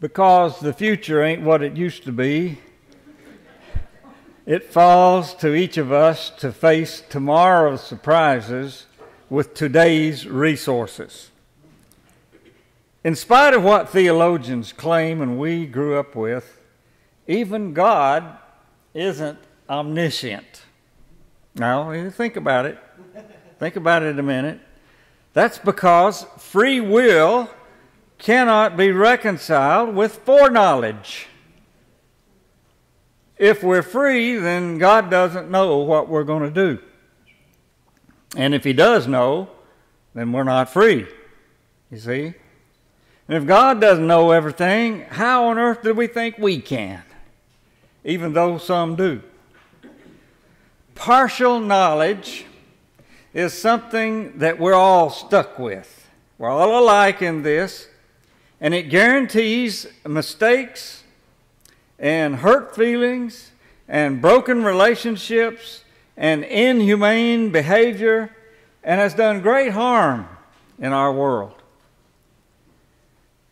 Because the future ain't what it used to be, it falls to each of us to face tomorrow's surprises with today's resources. In spite of what theologians claim and we grew up with, even God isn't omniscient. Now, think about it. Think about it a minute. That's because free will cannot be reconciled with foreknowledge. If we're free, then God doesn't know what we're going to do. And if He does know, then we're not free. You see? And if God doesn't know everything, how on earth do we think we can? Even though some do. Partial knowledge is something that we're all stuck with. We're all alike in this, and it guarantees mistakes and hurt feelings and broken relationships and inhumane behavior, and has done great harm in our world.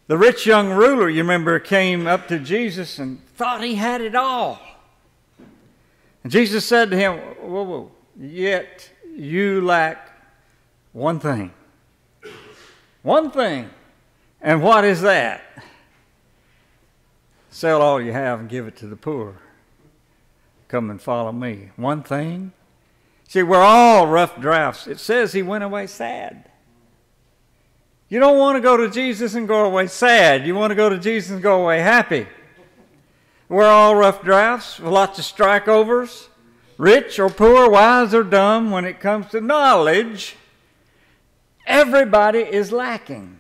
The rich young ruler, you remember, came up to Jesus and thought he had it all. And Jesus said to him, whoa, yet you lack one thing. One thing. And what is that? Sell all you have and give it to the poor. Come and follow me. One thing. See, we're all rough drafts. It says he went away sad. You don't want to go to Jesus and go away sad. You want to go to Jesus and go away happy. We're all rough drafts with lots of strikeovers, rich or poor, wise or dumb. When it comes to knowledge, everybody is lacking.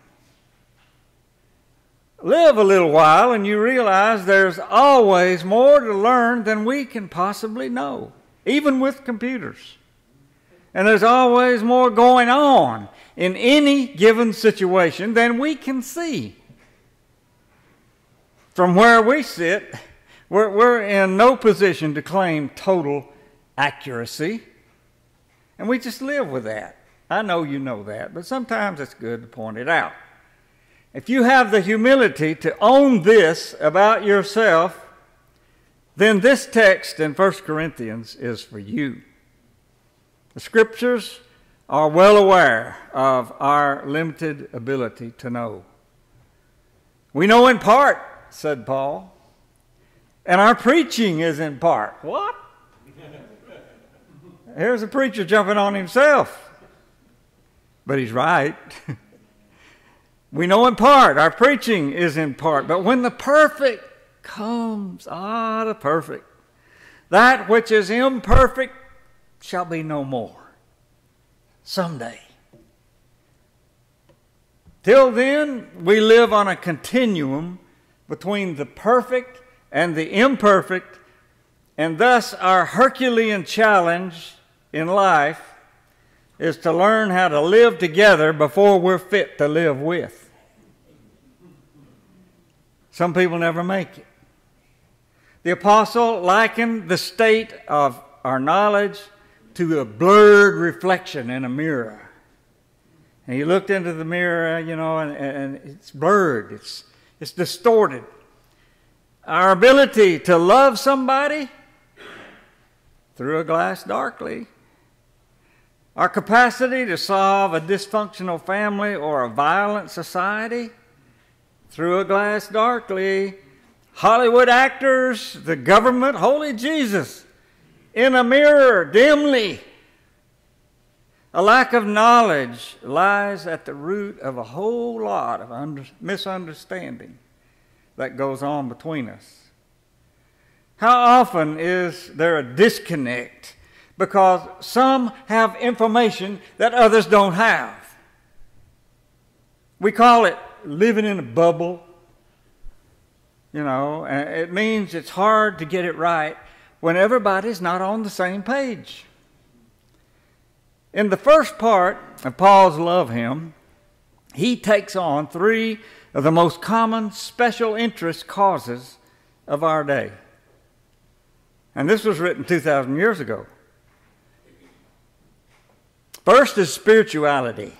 Live a little while and you realize there's always more to learn than we can possibly know, even with computers. And there's always more going on in any given situation than we can see. From where we sit, we're in no position to claim total accuracy. And we just live with that. I know you know that, but sometimes it's good to point it out. If you have the humility to own this about yourself, then this text in 1 Corinthians is for you. The Scriptures are well aware of our limited ability to know. We know in part, said Paul, and our preaching is in part. What? Here's a preacher jumping on himself. But he's right. We know in part, our preaching is in part, but when the perfect comes, the perfect, that which is imperfect shall be no more. Someday. Till then, we live on a continuum between the perfect and the imperfect, and thus our Herculean challenge in life is to learn how to live together before we're fit to live with. Some people never make it. The apostle likened the state of our knowledge to a blurred reflection in a mirror. And he looked into the mirror, and it's blurred. It's distorted. Our ability to love somebody through a glass darkly. Our capacity to solve a dysfunctional family or a violent society through a glass darkly. Hollywood actors, the government, holy Jesus, in a mirror dimly. A lack of knowledge lies at the root of a whole lot of misunderstanding that goes on between us. How often is there a disconnect because some have information that others don't have? We call it living in a bubble. It means it's hard to get it right when everybody's not on the same page. In the first part of Paul's love hymn, he takes on three of the most common special interest causes of our day. And this was written 2,000 years ago. First is spirituality.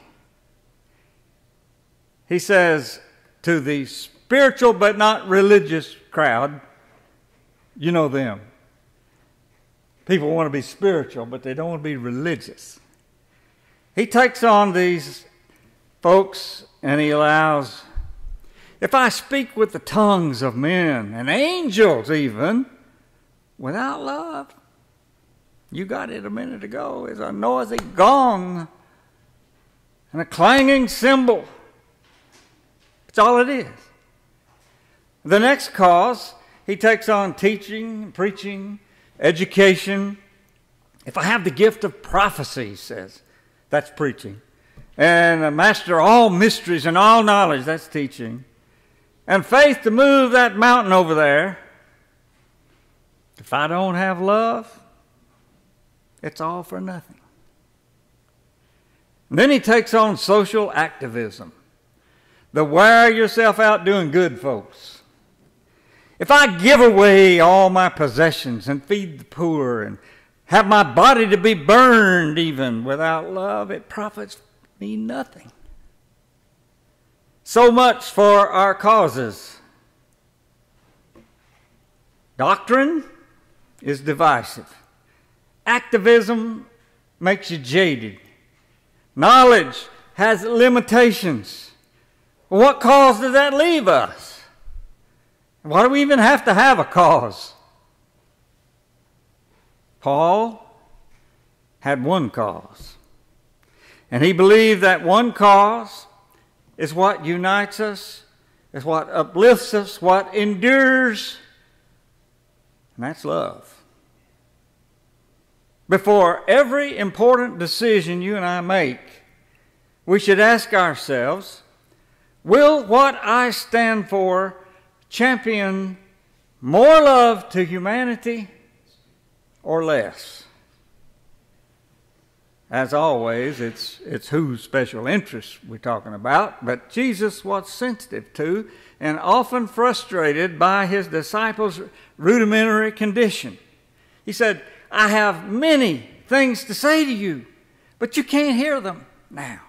He says, to the spiritual spiritual but not religious crowd. You know them. People want to be spiritual, but they don't want to be religious. He takes on these folks and he allows, if I speak with the tongues of men and angels even, without love, you got it a minute ago, is a noisy gong and a clanging cymbal. That's all it is. The next cause, he takes on teaching, preaching, education. If I have the gift of prophecy, he says, that's preaching. And master all mysteries and all knowledge, that's teaching. And faith to move that mountain over there. If I don't have love, it's all for nothing. And then he takes on social activism. The wear yourself out doing good, folks. If I give away all my possessions and feed the poor and have my body to be burned even without love, it profits me nothing. So much for our causes. Doctrine is divisive. Activism makes you jaded. Knowledge has limitations. What cause does that leave us? Why do we even have to have a cause? Paul had one cause. And he believed that one cause is what unites us, is what uplifts us, what endures, and that's love. Before every important decision you and I make, we should ask ourselves, will what I stand for champion more love to humanity or less? As always, it's whose special interests we're talking about, but Jesus was sensitive to and often frustrated by his disciples' rudimentary condition. He said, I have many things to say to you, but you can't hear them now.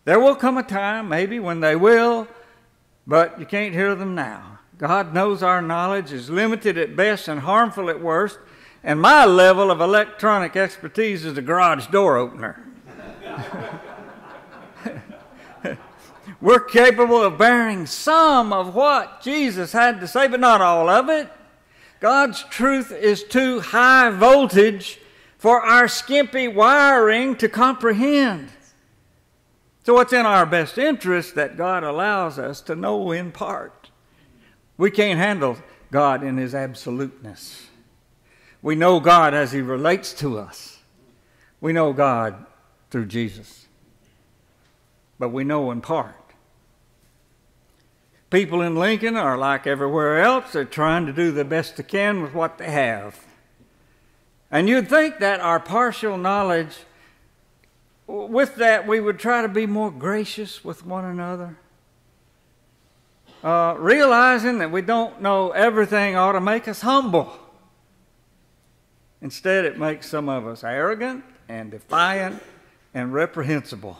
There will come a time, maybe, when they will, but you can't hear them now. God knows our knowledge is limited at best and harmful at worst, and my level of electronic expertise is a garage door opener. We're capable of bearing some of what Jesus had to say, but not all of it. God's truth is too high voltage for our skimpy wiring to comprehend. So it's in our best interest that God allows us to know in part. We can't handle God in his absoluteness. We know God as he relates to us. We know God through Jesus. But we know in part. People in Lincoln are like everywhere else. They're trying to do the best they can with what they have. And you'd think that our partial knowledge, with that we would try to be more gracious with one another. Realizing that we don't know everything ought to make us humble. Instead, it makes some of us arrogant and defiant and reprehensible.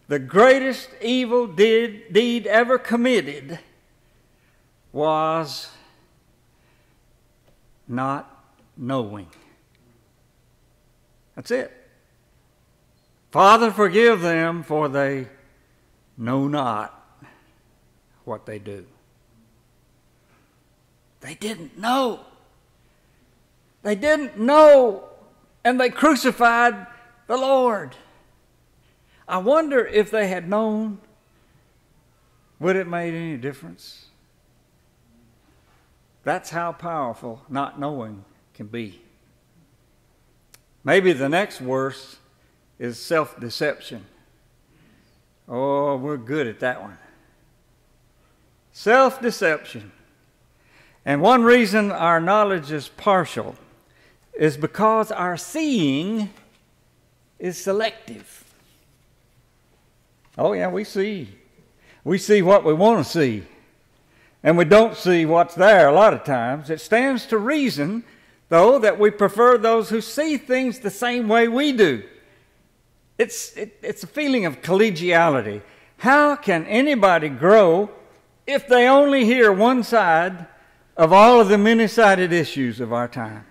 The greatest evil deed ever committed was not knowing. That's it. Father, forgive them, for they know not what they do. They didn't know. They didn't know, and they crucified the Lord. I wonder if they had known, would it made any difference? That's how powerful not knowing can be. Maybe the next worst is self-deception. Oh, we're good at that one. Self-deception. And one reason our knowledge is partial is because our seeing is selective. Oh yeah, we see what we want to see, and we don't see what's there a lot of times. It stands to reason, though, that we prefer those who see things the same way we do. It's a feeling of collegiality. How can anybody grow if they only hear one side of all of the many-sided issues of our time?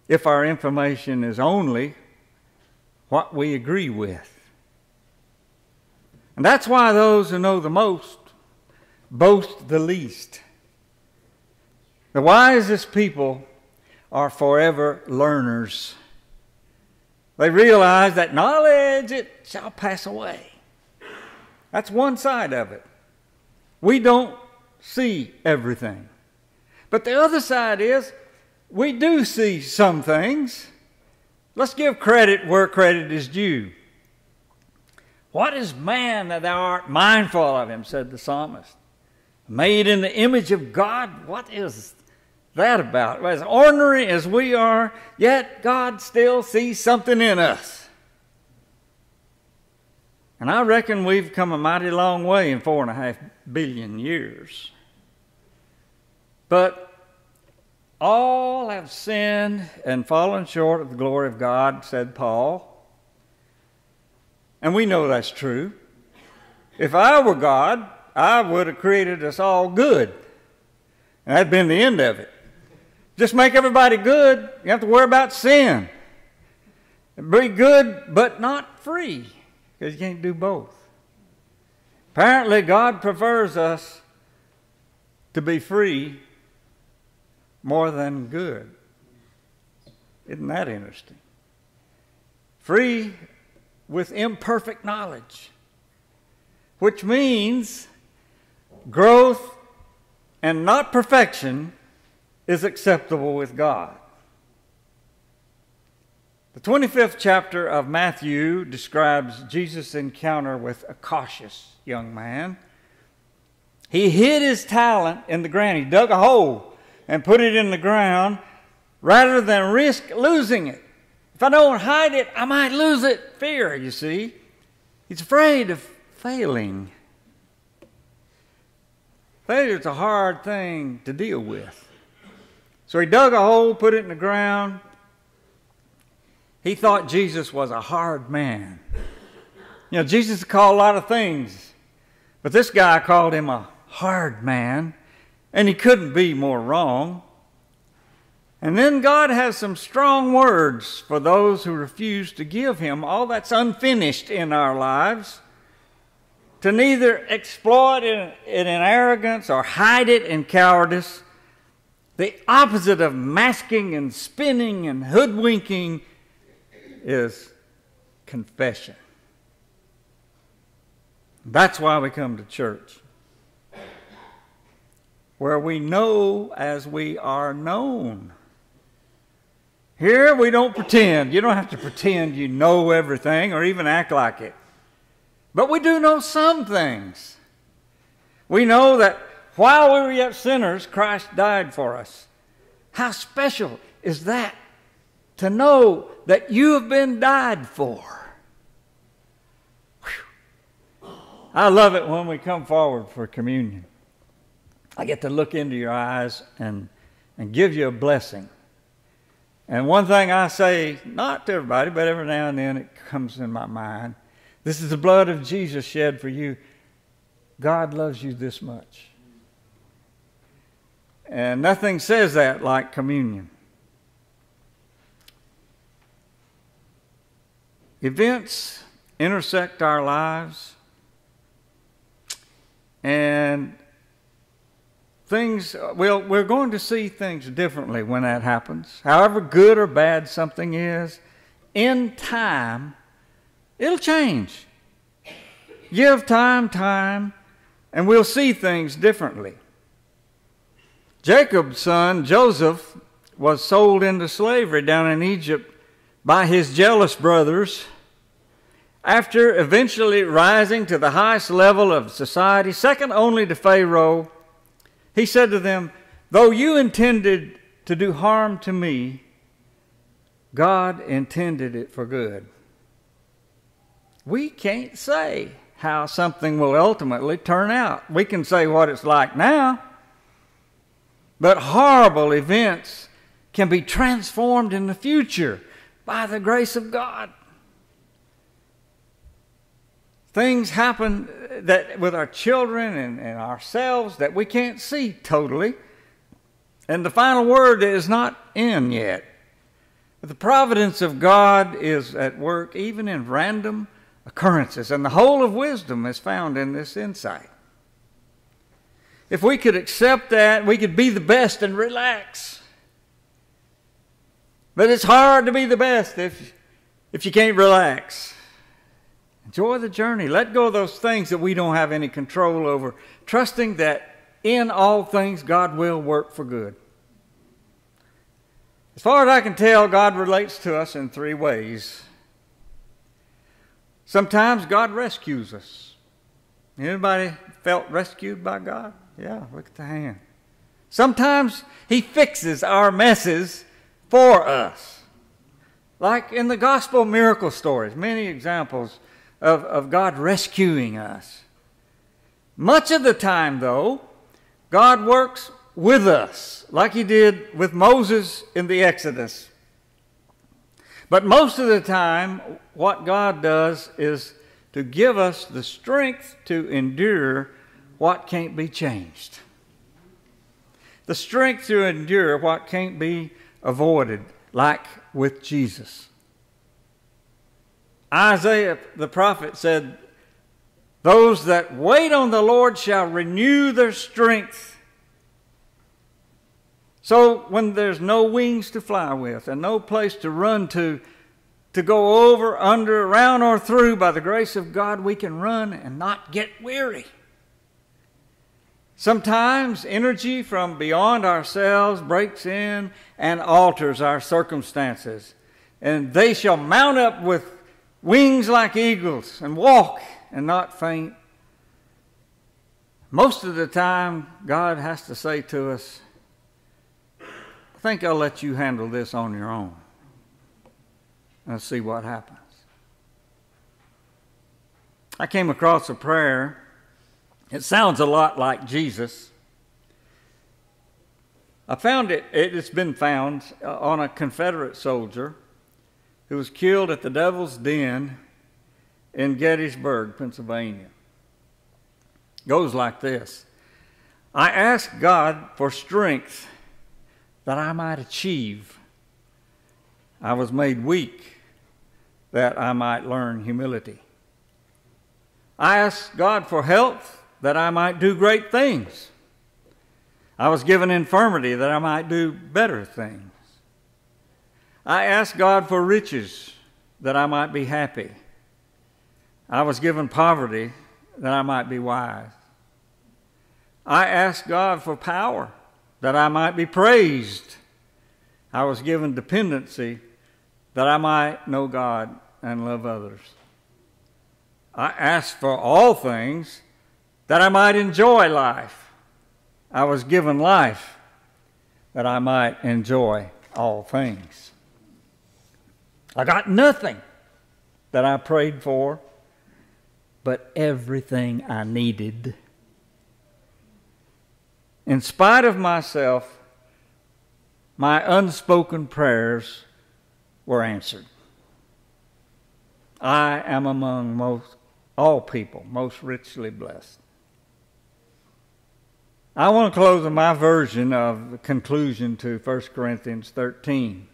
If our information is only what we agree with. And that's why those who know the most boast the least. The wisest people are forever learners. They realize that knowledge, it shall pass away. That's one side of it. We don't see everything. But the other side is, we do see some things. Let's give credit where credit is due. What is man that thou art mindful of him, said the psalmist. Made in the image of God, what is that about? As ordinary as we are, yet God still sees something in us. And I reckon we've come a mighty long way in 4.5 billion years. But all have sinned and fallen short of the glory of God, said Paul. And we know that's true. If I were God, I would have created us all good. And that'd been the end of it. Just make everybody good. You have to worry about sin. Be good, but not free, because you can't do both. Apparently, God prefers us to be free more than good. Isn't that interesting? Free with imperfect knowledge, which means growth and not perfection is acceptable with God. The 25th chapter of Matthew describes Jesus' encounter with a cautious young man. He hid his talent in the ground. He dug a hole and put it in the ground rather than risk losing it. If I don't hide it, I might lose it. Fear, you see. He's afraid of failing. Failure is a hard thing to deal with. So he dug a hole, put it in the ground. He thought Jesus was a hard man. You know, Jesus called a lot of things, but this guy called him a hard man, and he couldn't be more wrong. And then God has some strong words for those who refuse to give him all that's unfinished in our lives, to neither exploit it in arrogance or hide it in cowardice. The opposite of masking and spinning and hoodwinking is confession. That's why we come to church, where we know as we are known. Here we don't pretend. You don't have to pretend you know everything or even act like it. But we do know some things. We know that while we were yet sinners, Christ died for us. How special is that, to know that you have been died for? Whew. I love it when we come forward for communion. I get to look into your eyes and give you a blessing. And one thing I say, not to everybody, but every now and then it comes in my mind. This is the blood of Jesus shed for you. God loves you this much. And nothing says that like communion. Events intersect our lives, and we're going to see things differently when that happens. However good or bad something is, in time, it'll change. Give time, and we'll see things differently. Jacob's son, Joseph, was sold into slavery down in Egypt by his jealous brothers. After eventually rising to the highest level of society, second only to Pharaoh, he said to them, "Though you intended to do harm to me, God intended it for good." We can't say how something will ultimately turn out. We can say what it's like now, but horrible events can be transformed in the future by the grace of God. Things happen that with our children and ourselves that we can't see totally. And the final word is not in yet. But the providence of God is at work even in random occurrences. And the whole of wisdom is found in this insight. If we could accept that, we could be the best and relax. But it's hard to be the best if you can't relax. Enjoy the journey. Let go of those things that we don't have any control over, trusting that in all things God will work for good. As far as I can tell, God relates to us in three ways. Sometimes God rescues us. Anybody felt rescued by God? Yeah, look at the hand. Sometimes He fixes our messes for us. Like in the gospel miracle stories, many examples of God rescuing us. Much of the time, though, God works with us, like He did with Moses in the Exodus. But most of the time, what God does is to give us the strength to endure what can't be changed. The strength to endure what can't be avoided, like with Jesus. Isaiah the prophet said, "Those that wait on the Lord shall renew their strength." So when there's no wings to fly with and no place to run to go over, under, around, or through, by the grace of God, we can run and not get weary. Sometimes energy from beyond ourselves breaks in and alters our circumstances. And they shall mount up with wings like eagles and walk and not faint. Most of the time, God has to say to us, "I think I'll let you handle this on your own. And see what happens." I came across a prayer. It sounds a lot like Jesus. I found it, it's been found on a Confederate soldier who was killed at the Devil's Den in Gettysburg, Pennsylvania. It goes like this: "I ask God for strength that I might achieve. I was made weak that I might learn humility. I ask God for health that I might do great things. I was given infirmity that I might do better things. I ask God for riches that I might be happy. I was given poverty that I might be wise. I ask God for power that I might be praised. I was given dependency that I might know God and love others. I ask for all things that I might enjoy life. I was given life that I might enjoy all things. I got nothing that I prayed for, but everything I needed. In spite of myself, my unspoken prayers were answered. I am among all people most richly blessed." I want to close with my version of the conclusion to 1 Corinthians 13.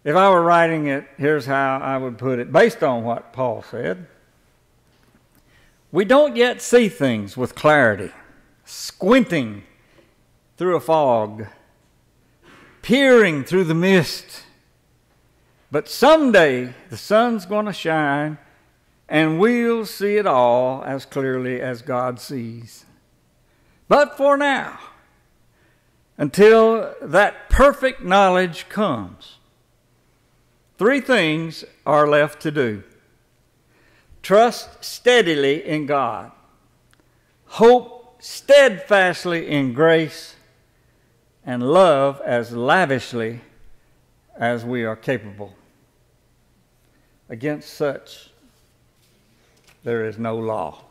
If I were writing it, here's how I would put it, based on what Paul said. We don't yet see things with clarity, squinting through a fog, peering through the mist. But someday the sun's going to shine and we'll see it all as clearly as God sees. But for now, until that perfect knowledge comes, 3 things are left to do. Trust steadily in God. Hope steadfastly in grace. And love as lavishly as we are capable. Against such, there is no law.